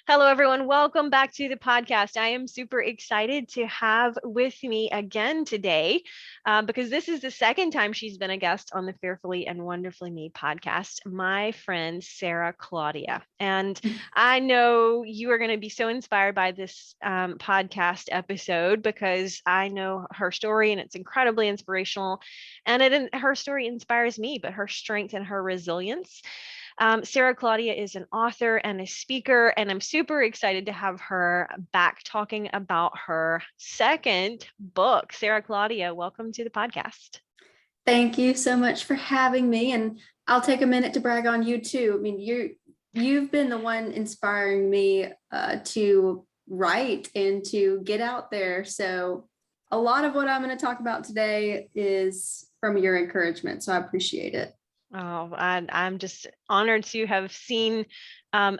Hello, everyone. Welcome back to the podcast. I am super excited to have with me again today because this is the second time she's been a guest on the Fearfully and Wonderfully Made podcast, my friend, Sara Claudia. And I know you are going to be so inspired by this podcast episode because I know her story and it's incredibly inspirational. And her story inspires me, but her strength and her resilience. Sara Claudia is an author and a speaker, and I'm super excited to have her back talking about her second book. Sara Claudia, welcome to the podcast. Thank you so much for having me. And I'll take a minute to brag on you too. I mean, you've been the one inspiring me to write and to get out there. So a lot of what I'm going to talk about today is from your encouragement. So I appreciate it. Oh, I'm just honored to have seen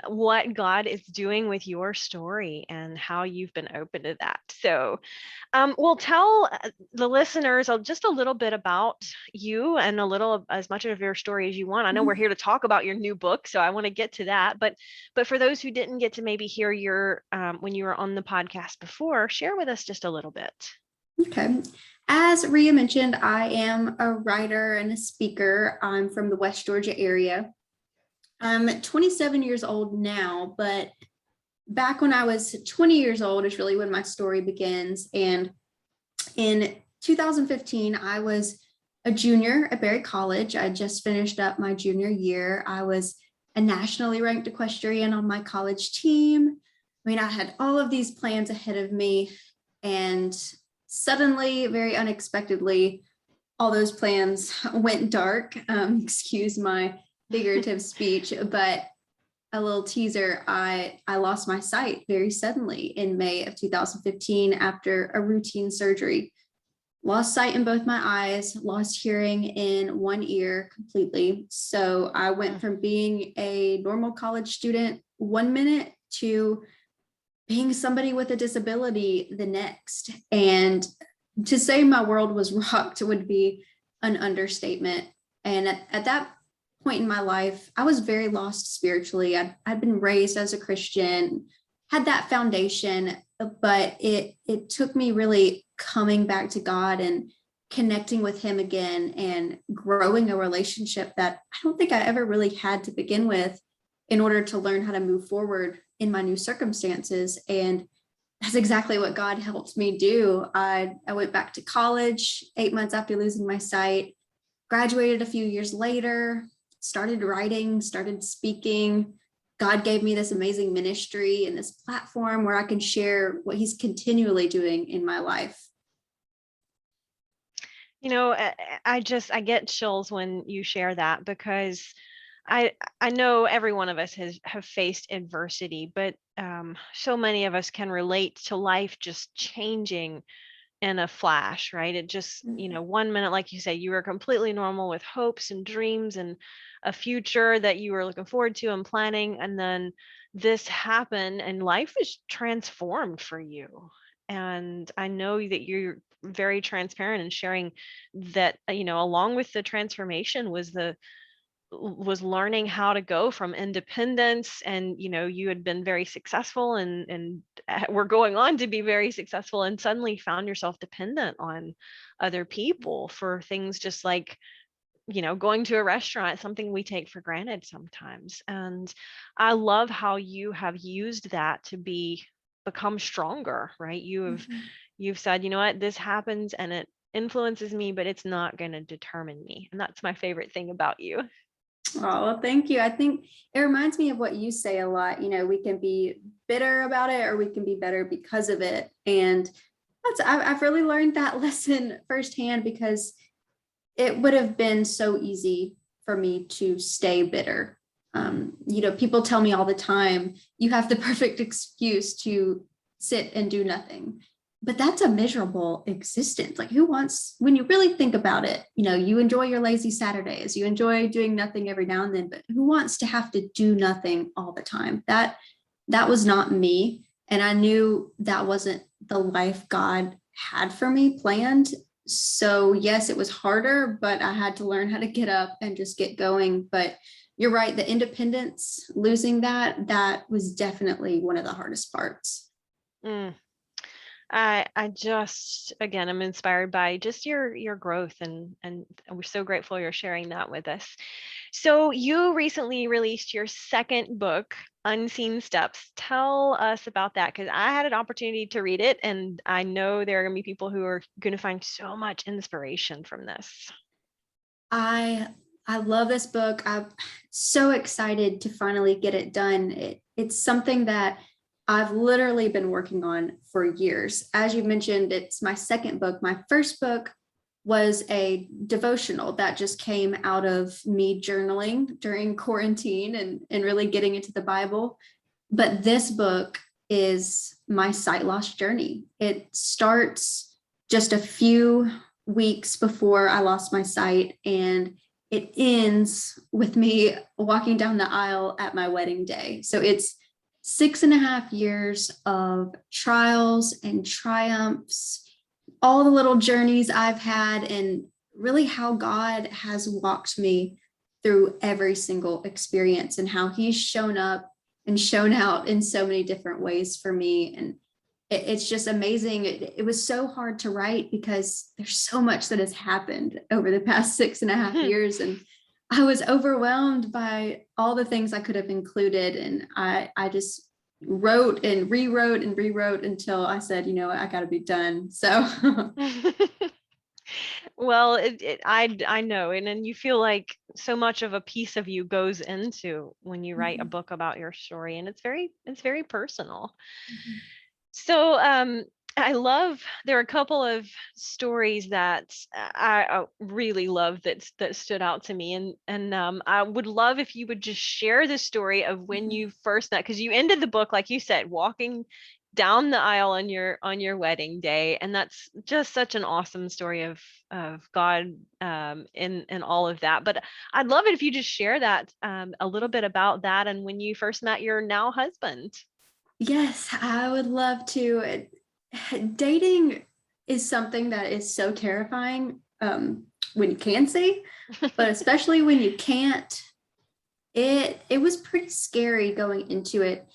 what God is doing with your story and how you've been open to that. So, we'll tell the listeners just a little bit about you and as much of your story as you want. I know we're here to talk about your new book, so I want to get to that. But for those who didn't get to maybe hear your when you were on the podcast before, share with us just a little bit. Okay. As Rhea mentioned, I am a writer and a speaker. I'm from the West Georgia area. I'm 27 years old now, but back when I was 20 years old is really when my story begins. And in 2015, I was a junior at Berry College. I just finished up my junior year. I was a nationally ranked equestrian on my college team. I mean, I had all of these plans ahead of me, and suddenly, very unexpectedly, all those plans went dark. Excuse my figurative speech, but a little teaser, I lost my sight very suddenly in May of 2015 after a routine surgery. Lost sight in both my eyes, lost hearing in one ear completely. So I went from being a normal college student 1 minute to being somebody with a disability the next. And to say my world was rocked would be an understatement. And at that point in my life, I was very lost spiritually. I'd been raised as a Christian, had that foundation, but it took me really coming back to God and connecting with him again and growing a relationship that I don't think I ever really had to begin with in order to learn how to move forward in my new circumstances. And that's exactly what God helped me do. I went back to college 8 months after losing my sight, graduated a few years later, started writing, started speaking. God gave me this amazing ministry and this platform where I can share what he's continually doing in my life. You know, I get chills when you share that because I know every one of us have faced adversity, but so many of us can relate to life just changing in a flash, right? It just, 1 minute, like you say, you were completely normal with hopes and dreams and a future that you were looking forward to and planning, and then this happened and life is transformed for you. And I know that you're very transparent in sharing that, along with the transformation was learning how to go from independence, and you had been very successful and were going on to be very successful, and suddenly found yourself dependent on other people for things just like going to a restaurant, something we take for granted sometimes. And I love how you have used that to become stronger, right? You've said, you know what, this happens and it influences me, but it's not going to determine me. And that's my favorite thing about you. Oh, well, thank you. I think it reminds me of what you say a lot. We can be bitter about it or we can be better because of it. And I've really learned that lesson firsthand, because it would have been so easy for me to stay bitter. People tell me all the time, you have the perfect excuse to sit and do nothing. But that's a miserable existence. Like, who wants, when you really think about it, you enjoy your lazy Saturdays, you enjoy doing nothing every now and then, but who wants to have to do nothing all the time? That was not me. And I knew that wasn't the life God had for me planned. So yes, it was harder, but I had to learn how to get up and just get going. But you're right, the independence, losing that was definitely one of the hardest parts. Mm. I just, again, I'm inspired by just your growth, and we're so grateful you're sharing that with us. So you recently released your second book, Unseen Steps. Tell us about that, because I had an opportunity to read it, and I know there are going to be people who are going to find so much inspiration from this. I I love this book. I'm so excited to finally get it done. It's something that I've literally been working on for years. As you mentioned, it's my second book. My first book was a devotional that just came out of me journaling during quarantine and really getting into the Bible. But this book is my sight loss journey. It starts just a few weeks before I lost my sight, and it ends with me walking down the aisle at my wedding day. So it's 6.5 years of trials and triumphs, all the little journeys I've had, and really how God has walked me through every single experience and how he's shown up and shown out in so many different ways for me. And it's just amazing. It was so hard to write because there's so much that has happened over the past 6.5 years. And I was overwhelmed by all the things I could have included. And I just wrote and rewrote until I said, I got to be done. So Well, I know, and then you feel like so much of a piece of you goes into when you write a book about your story, and it's very personal. So, I love there are a couple of stories that I really love that stood out to me, and I would love if you would just share the story of when you first met, because you ended the book like you said, walking down the aisle on your wedding day, and that's just such an awesome story of God, in all of that. But I'd love it if you just share that, a little bit about that and when you first met your now husband. yes, I would love to. Dating is something that is so terrifying when you can see, but especially when you can't. It was pretty scary going into it.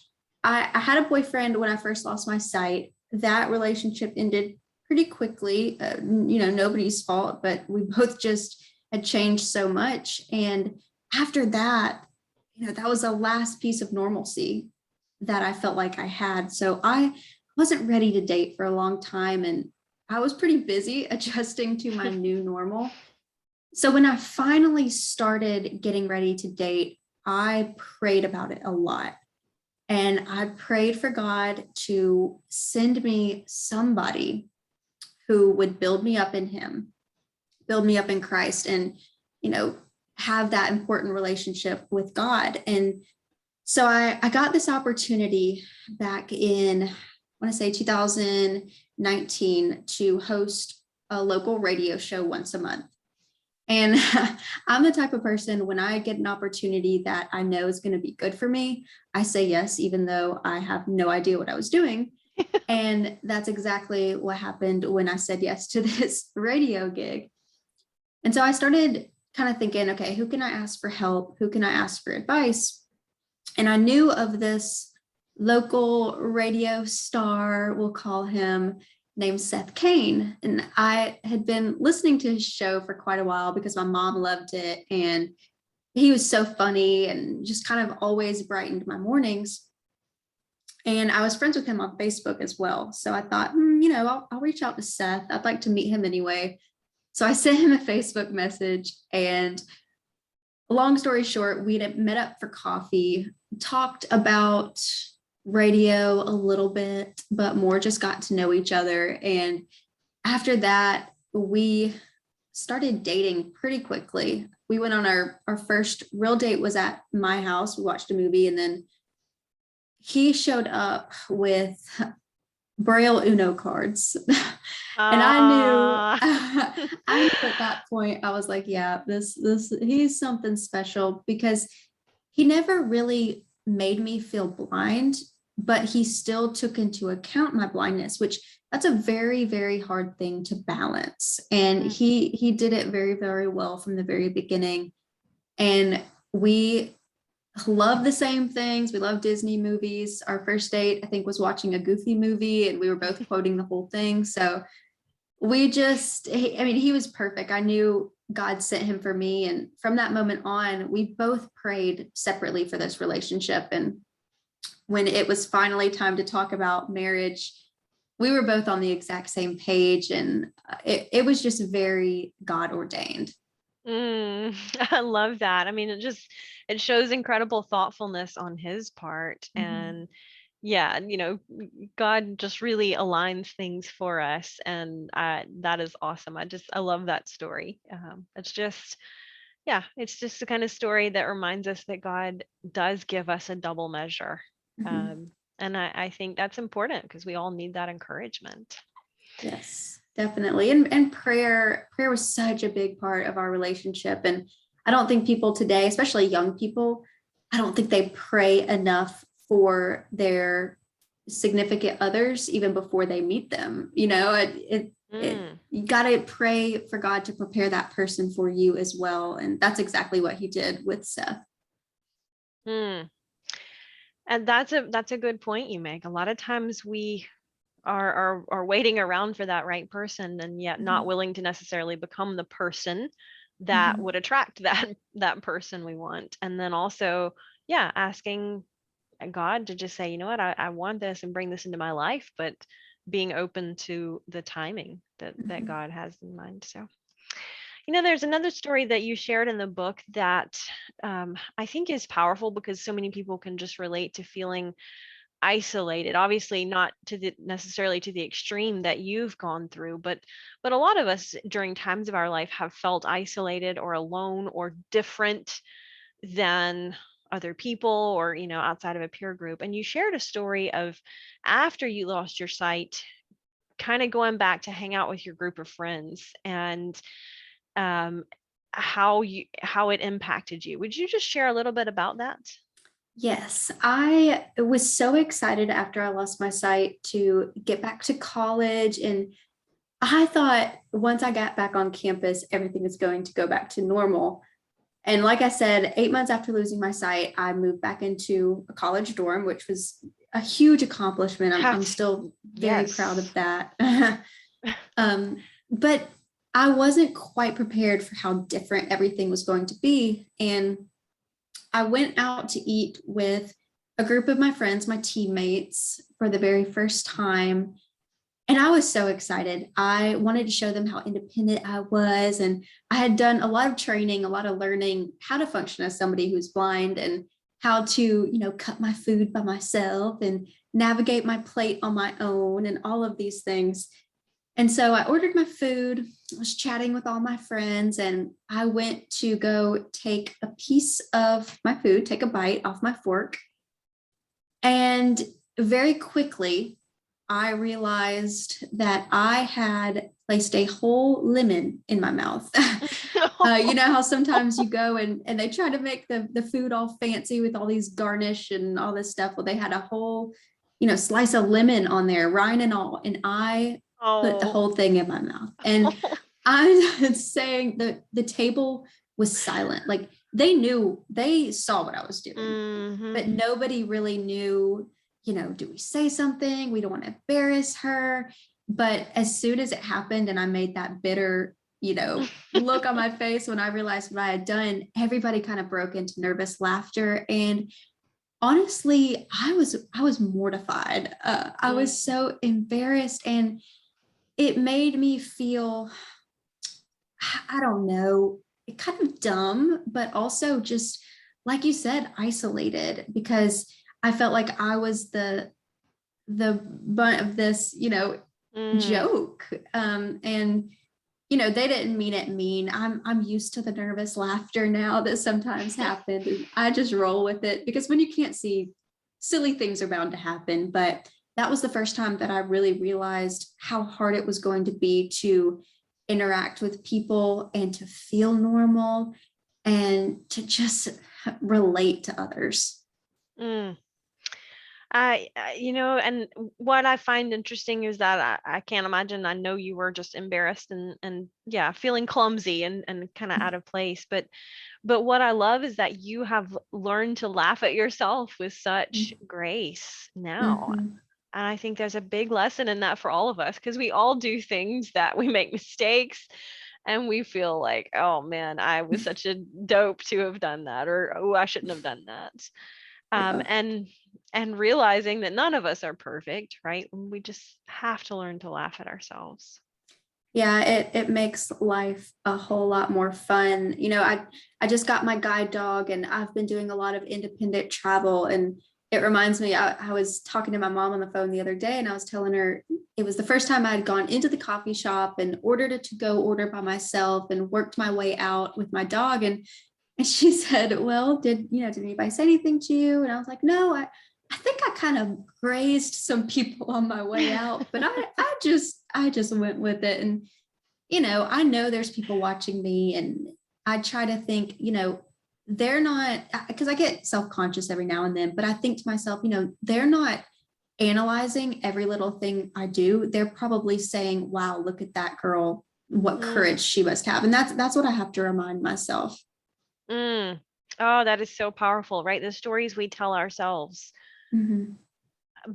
I had a boyfriend when I first lost my sight. That relationship ended pretty quickly. Nobody's fault, but we both just had changed so much. And after that, that was the last piece of normalcy that I felt like I had. So I wasn't ready to date for a long time, and I was pretty busy adjusting to my new normal. So when I finally started getting ready to date, I prayed about it a lot. And I prayed for God to send me somebody who would build me up in Him, build me up in Christ, and, you know, have that important relationship with God. And so I got this opportunity back in, I want to say 2019, to host a local radio show once a month. And I'm the type of person, when I get an opportunity that I know is going to be good for me, I say yes, even though I have no idea what I was doing. And that's exactly what happened when I said yes to this radio gig. And so I started kind of thinking, okay, who can I ask for help? Who can I ask for advice? And I knew of this local radio star, we'll call him, named Seth Cain. And I had been listening to his show for quite a while because my mom loved it. And he was so funny and just kind of always brightened my mornings. And I was friends with him on Facebook as well. So I thought, I'll reach out to Seth. I'd like to meet him anyway. So I sent him a Facebook message, and long story short, we met up for coffee, talked about radio a little bit, but more just got to know each other. And after that, we started dating pretty quickly. We went on our first real date was at my house. We watched a movie, and then he showed up with Braille Uno cards. And I knew Ah. I knew at that point, I was like, yeah, this he's something special, because he never really made me feel blind, but he still took into account my blindness, which that's a very, very hard thing to balance. And Mm. he did it very, very well from the very beginning. And We love the same things. We love Disney movies. Our first date, I think, was watching a Goofy movie, and we were both quoting the whole thing. So I mean, he was perfect. I knew God sent him for me. And from that moment on, we both prayed separately for this relationship. And when it was finally time to talk about marriage, we were both on the exact same page. And it was just very God ordained. Mm, I love that. I mean, it shows incredible thoughtfulness on his part. Mhm. And yeah, God just really aligns things for us. And that is awesome. I love that story. Yeah, it's just the kind of story that reminds us that God does give us a double measure. Mhm. And I think that's important because we all need that encouragement. Yes, definitely. And prayer was such a big part of our relationship. And I don't think people today, especially young people, I don't think they pray enough for their significant others even before they meet them. Mm. You got to pray for God to prepare that person for you as well. And that's exactly what he did with Seth. Mm. And that's a good point you make. A lot of times we are waiting around for that right person and yet not Mhm. willing to necessarily become the person that Mhm. would attract that person we want. And then also, yeah, asking God to just say, you know what, I want this and bring this into my life, but being open to the timing that Mhm. God has in mind. So, there's another story that you shared in the book that I think is powerful because so many people can just relate to feeling isolated, obviously not necessarily to the extreme that you've gone through, but a lot of us during times of our life have felt isolated or alone or different than other people, or outside of a peer group. And you shared a story of after you lost your sight, kind of going back to hang out with your group of friends, and um how it impacted you. Would you just share a little bit about that? Yes, I was so excited after I lost my sight to get back to college. And I thought once I got back on campus, everything is going to go back to normal. And like I said, 8 months after losing my sight, I moved back into a college dorm, which was a huge accomplishment. I'm That's still very proud yes. of that. But I wasn't quite prepared for how different everything was going to be. And I went out to eat with a group of my friends, my teammates, for the very first time. And I was so excited. I wanted to show them how independent I was. And I had done a lot of training, a lot of learning how to function as somebody who's blind, and how to, cut my food by myself and navigate my plate on my own and all of these things. And so I ordered my food, I was chatting with all my friends, and I went to go take a piece of my food, take a bite off my fork. And very quickly, I realized that I had placed a whole lemon in my mouth. You know how sometimes you go and they try to make the food all fancy with all these garnish and all this stuff. Well, they had a whole, slice of lemon on there, rind and all. And I put the Oh. whole thing in my mouth. And I was saying that the table was silent. Like they saw what I was doing, Hmm. but nobody really knew, do we say something? We don't want to embarrass her. But as soon as it happened and I made that bitter, look on my face when I realized what I had done, everybody kind of broke into nervous laughter. And honestly, I was mortified. I was Mm. so embarrassed, and it made me feel, I don't know, kind of dumb, but also just like you said, isolated, because I felt like I was the butt of this, Mm. joke. And they didn't mean it mean. I'm used to the nervous laughter now that sometimes happened. And I just roll with it, because when you can't see, silly things are bound to happen. But that was the first time that I really realized how hard it was going to be to interact with people and to feel normal and to just relate to others. Mm. And what I find interesting is that I can't imagine. I know you were just embarrassed and yeah, feeling clumsy and kind of out of place. But But what I love is that you have learned to laugh at yourself with such grace now. Mhm. And I think there's a big lesson in that for all of us, because we all do things that we make mistakes and we feel like, oh man, I was such a dope to have done that, or oh, I shouldn't have done that. Yeah. And realizing that none of us are perfect, right? We just have to learn to laugh at ourselves. Yeah, it makes life a whole lot more fun. I just got my guide dog and I've been doing a lot of independent travel, and it reminds me, I was talking to my mom on the phone the other day and I was telling her it was the first time I had gone into the coffee shop and ordered a to-go order by myself and worked my way out with my dog. And she said, well, did anybody say anything to you? And I was like, no, I think I kind of grazed some people on my way out, but I just went with it. And, I know there's people watching me, and I try to think, they're not, because I get self-conscious every now and then, but I think to myself, they're not analyzing every little thing I do. They're probably saying, wow, look at that girl, what Mm, courage she must have. And that's what I have to remind myself. mm. Oh, that is so powerful, right? The stories we tell ourselves. Mhm.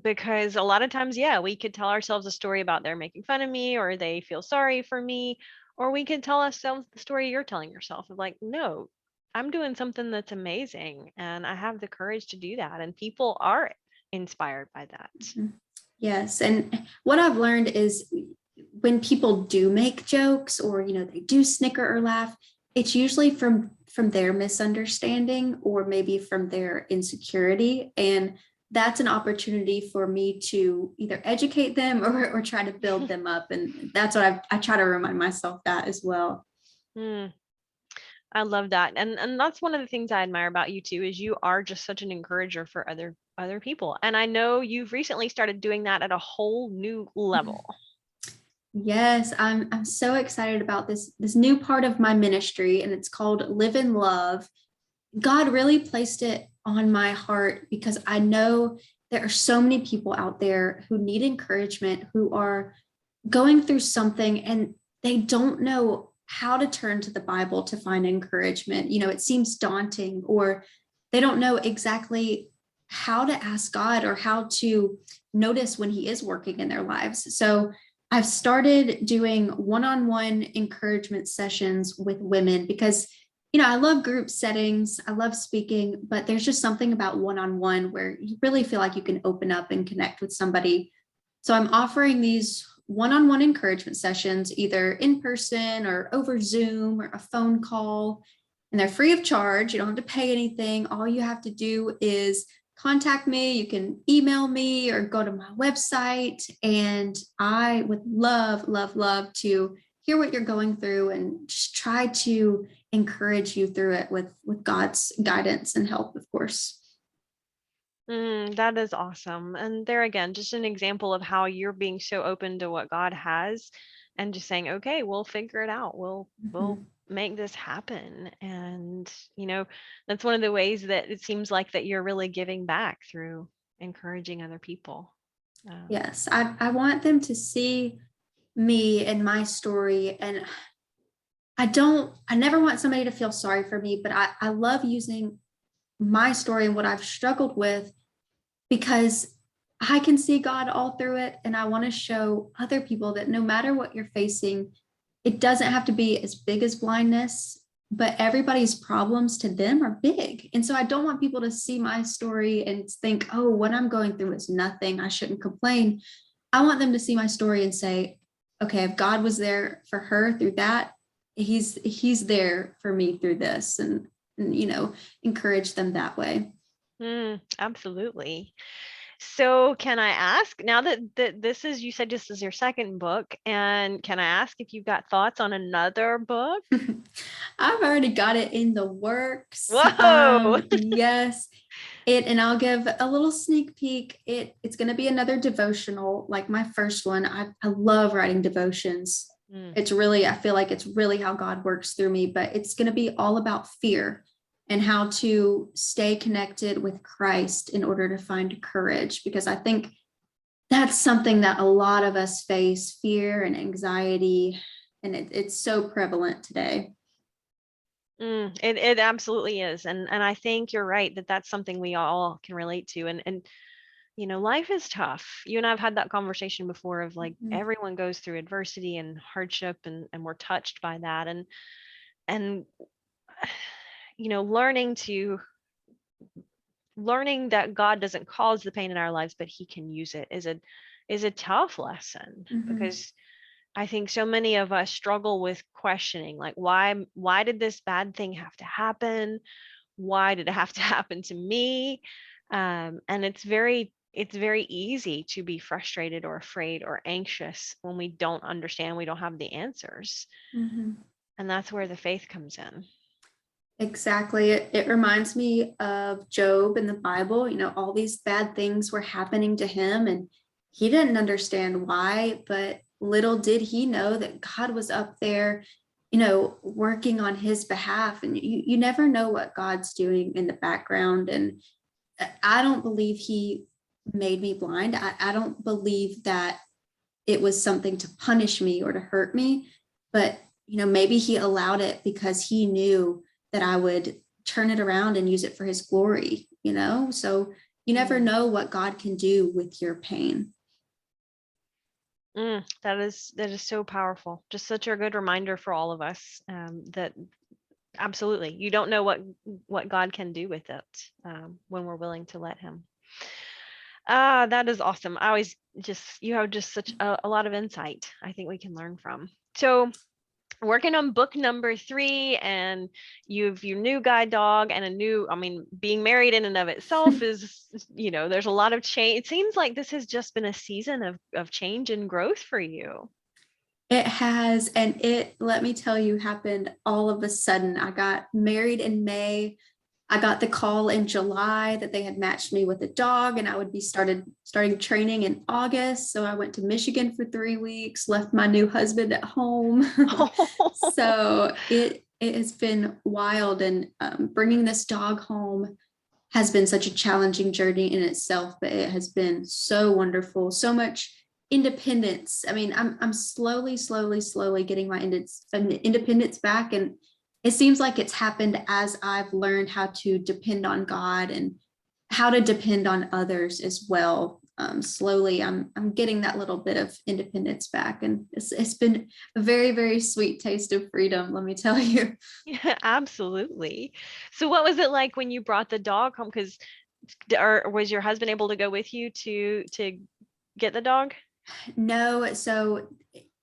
Because a lot of times, yeah, we could tell ourselves a story about they're making fun of me or they feel sorry for me, or we could tell ourselves the story you're telling yourself of like, no, I'm doing something that's amazing and I have the courage to do that. And people are inspired by that. Mhm. Yes. And what I've learned is when people do make jokes or, they do snicker or laugh, it's usually from their misunderstanding or maybe from their insecurity. And that's an opportunity for me to either educate them or try to build them up. And that's what I try to remind myself that as well. Mm, I love that. And that's one of the things I admire about you too, is you are just such an encourager for other people. And I know you've recently started doing that at a whole new level. Yes, I'm so excited about this new part of my ministry, and it's called Live in Love. God really placed it on my heart because I know there are so many people out there who need encouragement, who are going through something and they don't know how to turn to the Bible to find encouragement. It seems daunting, or they don't know exactly how to ask God or how to notice when He is working in their lives. So I've started doing one-on-one encouragement sessions with women because I love group settings, I love speaking, but there's just something about one-on-one where you really feel like you can open up and connect with somebody. So I'm offering these one-on-one encouragement sessions, either in person or over Zoom or a phone call, and they're free of charge. You don't have to pay anything. All you have to do is contact me. You can email me or go to my website. And I would love, love, love to hear what you're going through and just try to encourage you through it with God's guidance and help, of course. That is awesome. And there again, just an example of how you're being so open to what God has and just saying, okay, we'll figure it out. We'll Mhm. make this happen. And, that's one of the ways that it seems like that you're really giving back through encouraging other people. Um, Yes, I want them to see me and my story. And I never want somebody to feel sorry for me, but I love using my story and what I've struggled with because I can see God all through it. And I want to show other people that no matter what you're facing, it doesn't have to be as big as blindness, but everybody's problems to them are big. And so I don't want people to see my story and think, oh, what I'm going through is nothing. I shouldn't complain. I want them to see my story and say, okay, if God was there for her through that, he's there for me through this, and encourage them that way. absolutely. So can I ask now that this is, you said this is your second book, and can I ask if you've got thoughts on another book? I've already got it in the works. Whoa. Yes, and I'll give a little sneak peek. It's going to be another devotional like my first one. I love writing devotions. Mm, I feel like it's really how God works through me, but it's going to be all about fear and how to stay connected with Christ in order to find courage, because I think that's something that a lot of us face, fear and anxiety, and it's so prevalent today. It absolutely is. And I think you're right that that's something we all can relate to. And life is tough. You and I've had that conversation before of like Mhm, everyone goes through adversity and hardship and we're touched by that. And learning that God doesn't cause the pain in our lives, but he can use it is a tough lesson mhm, because I think so many of us struggle with questioning like why did this bad thing have to happen? Why did it have to happen to me? And it's very easy to be frustrated or afraid or anxious when we don't understand, we don't have the answers. mhm. And that's where the faith comes in. Exactly. It reminds me of Job in the Bible. All these bad things were happening to him, and he didn't understand why, but little did he know that God was up there, working on his behalf. And you never know what God's doing in the background. And I don't believe he made me blind. I don't believe that it was something to punish me or to hurt me, but maybe he allowed it because he knew that I would turn it around and use it for his glory. So you never Mm. know what God can do with your pain. That is so powerful. Just such a good reminder for all of us, that absolutely you don't know what God can do with it, when we're willing to let him. That is awesome. I always just you have just such a lot of insight I think we can learn from. So working on book number 3, and you've your new guide dog and being married in and of itself is, there's a lot of change. It seems like this has just been a season of change and growth for you. It has, and let me tell you, happened all of a sudden. I got married in May. I got the call in July that they had matched me with a dog, and I would be starting training in August. So I went to Michigan for 3 weeks, left my new husband at home. So it has been wild, and bringing this dog home has been such a challenging journey in itself, but it has been so wonderful, so much independence. I mean, I'm slowly, slowly, slowly getting my independence back, and it seems like it's happened as I've learned how to depend on God and how to depend on others as well. Slowly, I'm getting that little bit of independence back, and it's been a very, very sweet taste of freedom. Let me tell you. Yeah, absolutely. So what was it like when you brought the dog home? Because or was your husband able to go with you to get the dog? No, so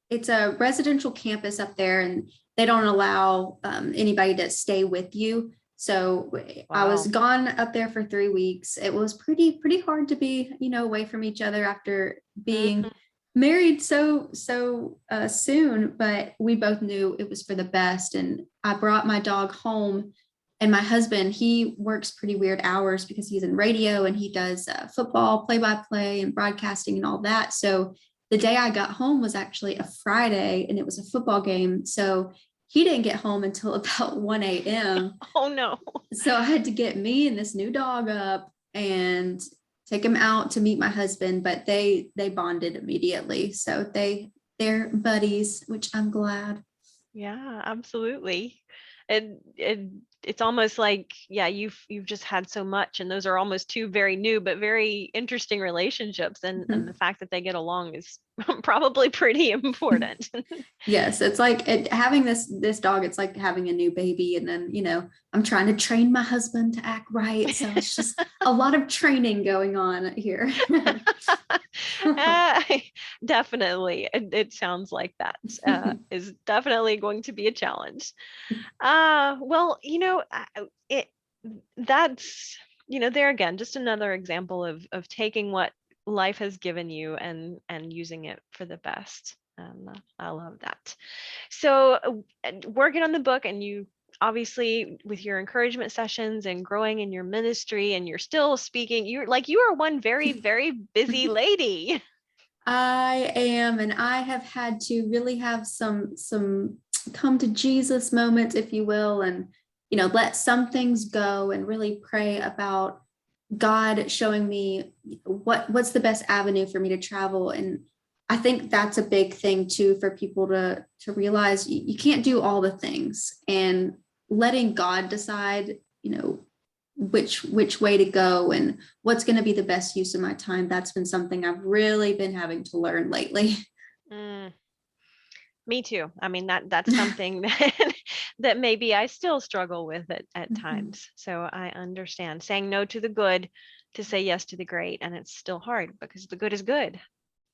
it's a residential campus up there, and they don't allow anybody to stay with you. So I was Wow. gone up there for 3 weeks. It was pretty hard to be, away from each other after being Mhm. married so soon, but we both knew it was for the best. And I brought my dog home, and my husband, he works pretty weird hours because he's in radio and he does football play-by-play and broadcasting and all that. So the day I got home was actually a Friday, and it was a football game. So he didn't get home until about 1 a.m. Oh no. So I had to get me and this new dog up and take him out to meet my husband, but they bonded immediately. So they're buddies, which I'm glad. Yeah, absolutely. It's almost like, yeah, you've just had so much, and those are almost two very new but very interesting relationships, and the fact that they get along is probably pretty important. Yes, it's like having this dog. It's like having a new baby, and then I'm trying to train my husband to act right. So it's just a lot of training going on here. Uh, Definitely. It sounds like that is definitely going to be a challenge. Well, it that's there again, just another example of taking what life has given you and using it for the best. I love that. So, working on the book, and you obviously with your encouragement sessions and growing in your ministry, and you're still speaking. You are one very, very busy lady. I am, and I have had to really have some come to Jesus moments, if you will, and let some things go and really pray about God showing me what's the best avenue for me to travel. And I think that's a big thing too for people to realize you can't do all the things. And letting God decide, which way to go and what's going to be the best use of my time. That's been something I've really been having to learn lately. Mm, me too. I mean, that's something that that maybe I still struggle with at Mhm. times. So I understand saying no to the good to say yes to the great, and it's still hard because the good is good.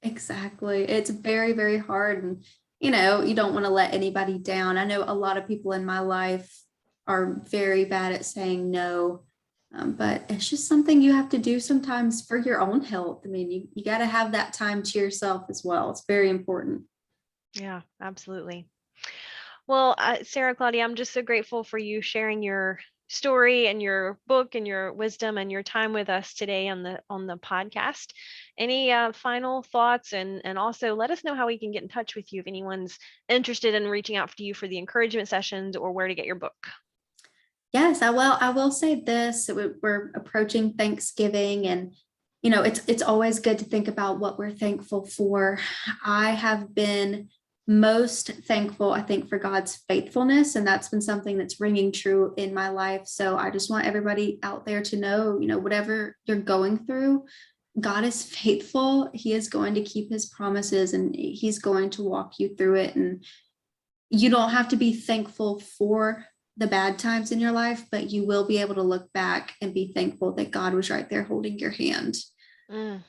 Exactly. It's very, very hard. And, you don't want to let anybody down. I know a lot of people in my life are very bad at saying no. But it's just something you have to do sometimes for your own health. I mean, you got to have that time to yourself as well. It's very important. Yeah, absolutely. Well, Sarah Claudia, I'm just so grateful for you sharing your story and your book and your wisdom and your time with us today on the podcast. Any final thoughts, and also let us know how we can get in touch with you if anyone's interested in reaching out to you for the encouragement sessions or where to get your book. Yes, I will say this. We're approaching Thanksgiving, and it's always good to think about what we're thankful for. I have been most thankful, I think, for God's faithfulness, and that's been something that's ringing true in my life. So I just want everybody out there to know, whatever you're going through, God is faithful. He is going to keep his promises, and he's going to walk you through it. And you don't have to be thankful for the bad times in your life, but you will be able to look back and be thankful that God was right there holding your hand. Mm.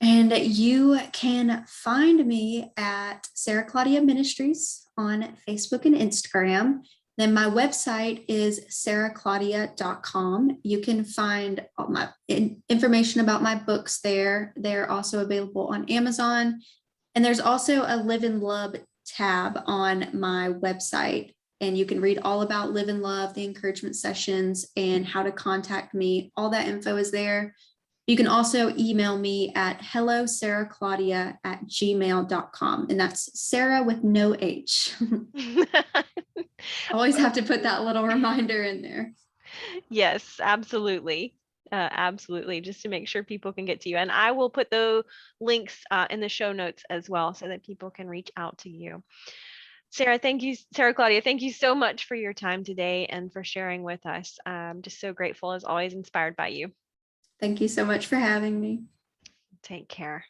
And you can find me at Sara Claudia Ministries on Facebook and Instagram. Then my website is saraclaudia.com. You can find all my information about my books there. They're also available on Amazon. And there's also a Live in Love tab on my website. And you can read all about Live in Love, the encouragement sessions, and how to contact me. All that info is there. You can also email me at hellosaraclaudia@gmail.com. And that's Sarah with no H. Always have to put that little reminder in there. Yes, absolutely. Absolutely, just to make sure people can get to you. And I will put the links in the show notes as well so that people can reach out to you. Sarah, thank you. Sarah Claudia, thank you so much for your time today and for sharing with us. I'm just so grateful, as always, inspired by you. Thank you so much for having me. Take care.